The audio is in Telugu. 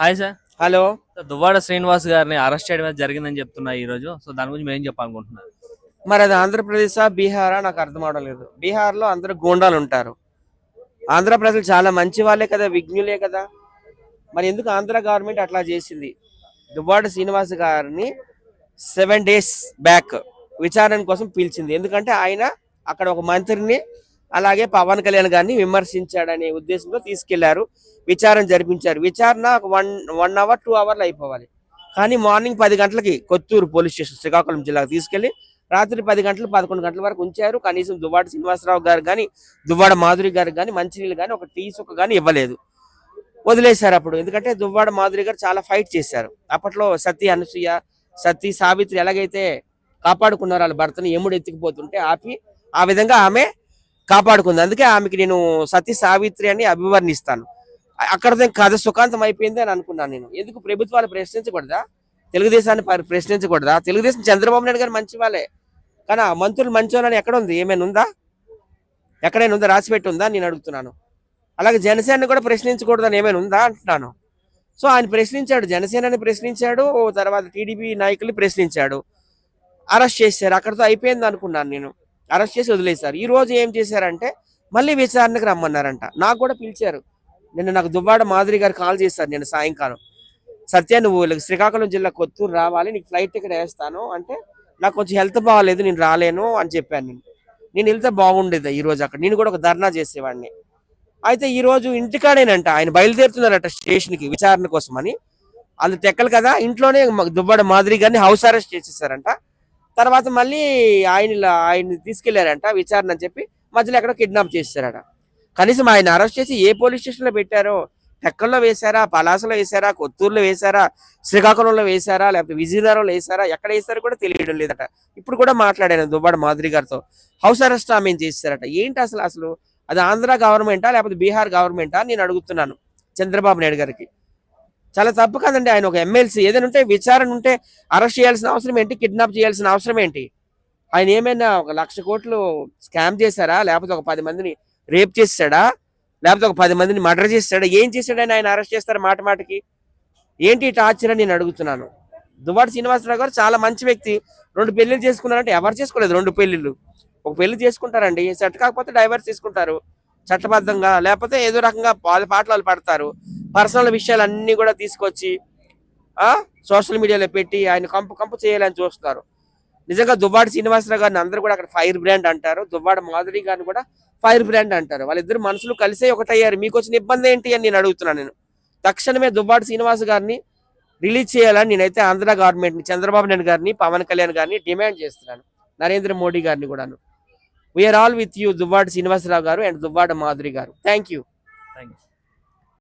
Hi sir. Hello. Duvvada Srinivas గారిని అరెస్ట్ చేయడం జరిగిందని చెప్తున్నా ఈ రోజు. సో దాని గురించి మీరు ఏం చెప్పాలనుకుంటున్నారు? మరి అది ఆంధ్రప్రదేశా బీహారా నాకు అర్థం అవడం లేదు. బీహార్లో అందరూ గూండాలు ఉంటారు. ఆంధ్ర ప్రజలు చాలా మంచి వాళ్ళే కదా, విజ్ఞులే కదా. మరి ఎందుకు ఆంధ్ర గవర్నమెంట్ అట్లా చేసింది? దువ్వాడ శ్రీనివాస్ గారిని 7 days బ్యాక్ విచారణ కోసం పిలిచింది. ఎందుకంటే ఆయన అక్కడ ఒక మంత్రిని అలాగే పవన్ కళ్యాణ్ గారిని విమర్శించాడనే ఉద్దేశంతో తీసుకెళ్లారు, విచారణ జరిపించారు. విచారణ ఒక 1 hour 2 hours అయిపోవాలి. కానీ మార్నింగ్ 10 గంటలకి కొత్తూరు పోలీస్ స్టేషన్ శ్రీకాకుళం జిల్లాకు తీసుకెళ్లి రాత్రి 10 గంటలు 11 గంటల వరకు ఉంచారు. కనీసం దువ్వాడ శ్రీనివాసరావు గారు కానీ దువ్వాడ మాధురి గారు కానీ మంచినీళ్ళు కానీ ఒక టీ చుక్క కానీ ఇవ్వలేదు, వదిలేశారు. అప్పుడు ఎందుకంటే దువ్వాడ మాధురి గారు చాలా ఫైట్ చేశారు. అప్పట్లో సతీ అనసూయ, సతీ సావిత్రి ఎలాగైతే కాపాడుకున్నారు వాళ్ళ భర్తని ఎముడు ఎత్తుకుపోతుంటే ఆపి, ఆ విధంగా ఆమె కాపాడుకుంది. అందుకే ఆమెకి నేను సతీ సావిత్రి అని అభివర్ణిస్తాను. అక్కడతో కథ సుఖాంతం అయిపోయింది అని అనుకున్నాను నేను. ఎందుకు ప్రభుత్వాలు ప్రశ్నించకూడదా? తెలుగుదేశాన్ని ప్రశ్నించకూడదా? తెలుగుదేశం చంద్రబాబు నాయుడు గారు మంచి వాళ్ళే, కానీ ఆ మంత్రులు మంచోళ్ళని ఎక్కడ ఉంది? ఏమైనా ఉందా? ఎక్కడైనా ఉందా? రాసిపెట్టి ఉందా నేను అడుగుతున్నాను. అలాగే జనసేనని కూడా ప్రశ్నించకూడదని ఏమైనా ఉందా అంటున్నాను. సో ఆయన ప్రశ్నించాడు, జనసేనని ప్రశ్నించాడు, తర్వాత టీడీపీ నాయకుల్ని ప్రశ్నించాడు, అరెస్ట్ చేశారు. అక్కడతో అయిపోయింది అనుకున్నాను నేను. అరెస్ట్ చేసి వదిలేశారు. ఈ రోజు ఏం చేశారంటే మళ్ళీ విచారణకు రమ్మన్నారంట. నాకు కూడా పిలిచారు. నాకు దువ్వాడ మాధురి గారు కాల్ చేశారు నేను సాయంకాలం. సత్య, నువ్వు శ్రీకాకుళం జిల్లా కొత్తూరు రావాలి, నీకు ఫ్లైట్ టికెట్ వేస్తాను అంటే, నాకు కొంచెం హెల్త్ బాగాలేదు, నేను రాలేను అని చెప్పాను. నేను వెళ్తే బాగుండేది ఈ రోజు. అక్కడ నేను కూడా ఒక ధర్నా చేసేవాడిని. అయితే ఈ రోజు ఇంటికాడేనంట, ఆయన బయలుదేరుతున్నారట స్టేషన్కి విచారణ కోసం అని. వాళ్ళు తెక్కలు కదా, ఇంట్లోనే దువ్వాడ మాధురి గారిని హౌస్ అరెస్ట్ చేసేసారంట. తర్వాత మళ్ళీ ఆయన్ని తీసుకెళ్లారంట విచారణ అని చెప్పి, మధ్యలో ఎక్కడో కిడ్నాప్ చేశారట. కనీసం ఆయన అరెస్ట్ చేసి ఏ పోలీస్ స్టేషన్లో పెట్టారో, టెక్కల్లో వేశారా, పలాసలో వేశారా, కొత్తూరులో వేశారా, శ్రీకాకుళంలో వేశారా, లేకపోతే విజయనగరంలో వేశారా, ఎక్కడ వేశారో కూడా తెలియడం లేదట. ఇప్పుడు కూడా మాట్లాడాను దువ్వాడ మాధురి గారితో. హౌస్ అరెస్ట్ ఆమె చేశారట. ఏంటి అసలు అది ఆంధ్ర గవర్నమెంటా లేకపోతే బీహార్ గవర్నమెంటా నేను అడుగుతున్నాను చంద్రబాబు నాయుడు గారికి. చాలా తప్పు కదండి. ఆయన ఒక ఎమ్మెల్సీ. ఏదైనా ఉంటే విచారణ ఉంటే అరెస్ట్ చేయాల్సిన అవసరం ఏంటి? కిడ్నాప్ చేయాల్సిన అవసరం ఏంటి? ఆయన ఏమైనా 1,00,000 కోట్లు స్కామ్ చేశారా, లేకపోతే ఒక 10 మందిని రేప్ చేశాడా, లేకపోతే ఒక 10 మందిని మర్డర్ చేశాడా? ఏం చేశాడని ఆయన అరెస్ట్ చేస్తారు మాట మాటకి? ఏంటి టార్చర్ అని నేను అడుగుతున్నాను. దువ్వాడ శ్రీనివాసరావు గారు చాలా మంచి వ్యక్తి. 2 పెళ్లిళ్ళు చేసుకున్నారంటే ఎవరు చేసుకోలేదు 2 పెళ్లిళ్ళు. ఒక పెళ్లి చేసుకుంటారండి, సెట్ కాకపోతే డైవర్స్ తీసుకుంటారు చట్టబద్ధంగా, లేకపోతే ఏదో రకంగా పాటలు పడతారు. పర్సనల్ విషయాలు అన్ని కూడా తీసుకొచ్చి సోషల్ మీడియాలో పెట్టి ఆయన కంపు చేయాలని చూస్తున్నారు. నిజంగా దువ్వాడ శ్రీనివాసరావు గారిని అందరూ కూడా అక్కడ ఫైర్ బ్రాండ్ అంటారు, దువ్వాడ మాధురి గారిని కూడా ఫైర్ బ్రాండ్ అంటారు. వాళ్ళిద్దరు మనసులు కలిసే ఒకటయ్యారు. మీకు వచ్చిన ఇబ్బంది ఏంటి అని నేను అడుగుతున్నాను. నేను తక్షణమే దువ్వాడ శ్రీనివాస్ గారిని రిలీజ్ చేయాలని నేనైతే ఆంధ్ర గవర్నమెంట్ని, చంద్రబాబు నాయుడు గారిని, పవన్ కళ్యాణ్ గారిని డిమాండ్ చేస్తున్నాను, నరేంద్ర మోడీ గారిని కూడాను. We're all with you Duvvada Srinivasarao గారు అండ్ దువ్వాడ మాధురి గారు. Thank you.